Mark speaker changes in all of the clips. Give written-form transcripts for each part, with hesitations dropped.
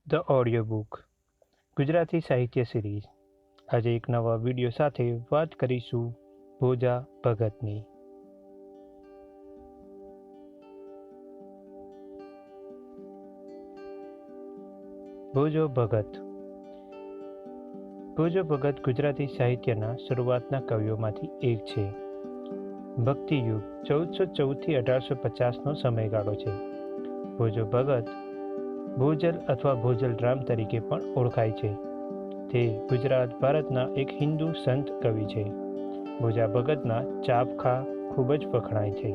Speaker 1: The audio book Gujarati સાહિત્ય series. આજે એક નવા વિડીયો સાથે વાત કરીશું ભોજા ભગતની. ભોજો ભગત. ભોજો ભગત ગુજરાતી સાહિત્યના શરૂઆતના કવિઓમાંથી એક છે. ભક્તિયુગ 1414 થી 1850નો સમયગાળો છે. ભોજો ભગત ભોજલ અથવા ભોજલ રામ તરીકે પણ ઓળખાય છે. તે ગુજરાત ભારતના એક હિન્દુ સંત કવિ છે. ભોજા ભગતના ચાબખા ખૂબ જ વખણાય છે.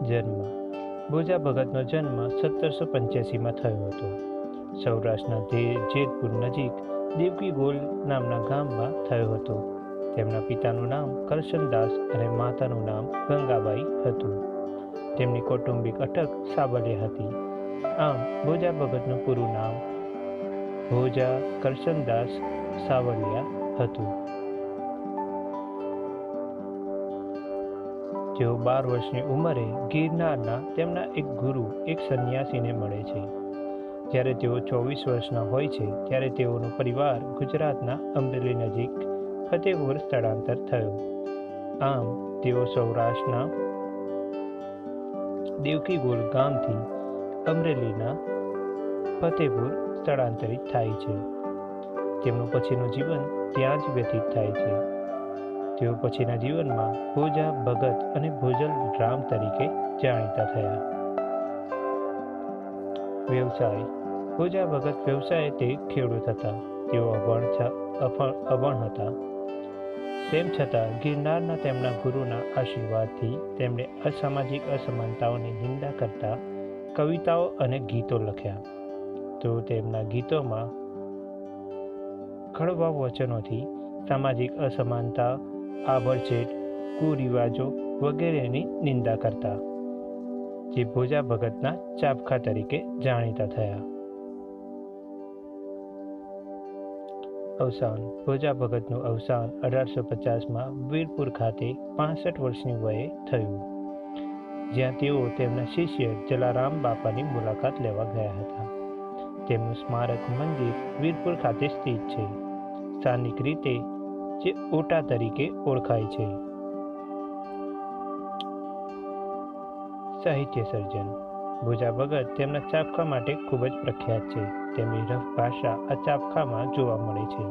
Speaker 1: જન્મ. ભોજા ભગતનો જન્મ 1785માં થયો હતો. સૌરાષ્ટ્રના જેતપુર નજીક દેવકી ગોલ નામના ગામમાં થયો હતો. તેમના પિતાનું નામ કરશનદાસ અને માતાનું નામ ગંગાબાઈ હતું. તેમની કૌટુંબિક અટક સાબલિયા હતી. આમ ભોજા ભગતનું પૂરું નામ ભોજા કરશનદાસ સાવલિયા હતું. તેઓ 12 વર્ષની ઉંમરે ગિરનારના તેમના એક ગુરુ એક સંન્યાસીને મળે છે. જ્યારે તેઓ 24 વર્ષના હોય છે ત્યારે તેઓનો પરિવાર ગુજરાતના અમરેલી નજીક ફતેપુર સ્થળાંતર થયો. આમ તેઓ સૌરાષ્ટ્રના દેવકી ગોલ ગામથી અમરેલીના ફતેપુર સ્થળાંતરિત થાય છે. તેમનું પછીનું જીવન ત્યાં જ વ્યતીત થાય છે. તેઓ પછીના જીવનમાં ભોજા ભગત અને ભોજલ રામ તરીકે જાણીતા થયા. વ્યવસાય. ભોજા ભગત વ્યવસાય તે ખેડૂત હતા. તેઓ અભણ હતા. તેમ છતાં ગિરનારના તેમના ગુરુના આશીર્વાદથી તેમણે અસામાજિક અસમાનતાઓની નિંદા કરતા કવિતાઓ અને ગીતો લખ્યા. તો તેમના ગીતોમાં કડવા વચનોથી સામાજિક અસમાનતા, આભડછેટ, કુરિવાજો વગેરેની નિંદા કરતા, જે ભોજા ભગતના ચાબખા તરીકે જાણીતા થયા. અવસાન. ભોજા ભગતનું અવસાન 1850માં વીરપુર ખાતે 65 વર્ષની વયે થયું, જ્યાં તેઓ તેમના શિષ્ય જલારામ બાપાની મુલાકાત લેવા ગયા હતા. તેમનું સ્મારક મંદિર વીરપુર ખાતે સ્થિત છે. સ્થાનિક રીતે જે ઓટા તરીકે ઓળખાય છે. સાહિત્ય સર્જન. ભોજા ભગત તેમના ચાબખા માટે ખૂબ જ પ્રખ્યાત છે. તેમની રફ ભાષા આ ચાબખામાં જોવા મળે છે,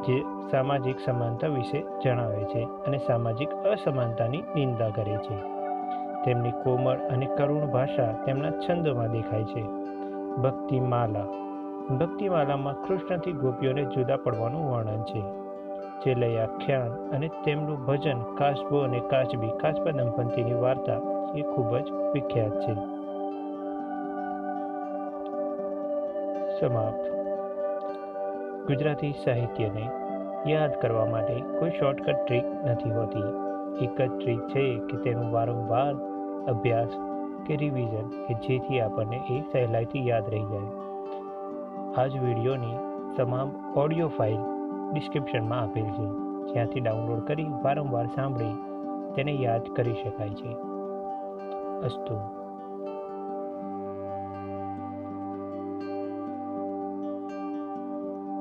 Speaker 1: જે સામાજિક સમાનતા વિશે જણાવે છે અને સામાજિક અસમાનતાની નિંદા કરે છે. તેમની કોમળ અને કરુણ ભાષા તેમના છંદોમાં દેખાય છે. ભક્તિમાલા. ભક્તિમાલામાં કૃષ્ણથી ગોપીઓને જુદા પડવાનું વર્ણન છે. ચેલૈયાખ્યાન અને તેમનું ભજન કાચબો અને કાચબી કાચબા દંપતીની વાર્તા એ ખૂબ જ વિખ્યાત છે. સમાપ્ત. ગુજરાતી સાહિત્યને યાદ કરવા માટે કોઈ શોર્ટકટ ટ્રીક નથી હોતી. એક જ ટ્રીક છે કે તેનું વારંવાર અભ્યાસ કે રિવિઝન, કે જેથી આપણને એ સહેલાઈથી યાદ રહી જાય. આ જ વિડીયોની તમામ ઓડિયો ફાઇલ ડિસ્ક્રિપ્શનમાં આપેલ છે, જ્યાંથી ડાઉનલોડ કરી વારંવાર સાંભળી તેને યાદ કરી શકાય છે. અસ્તુ.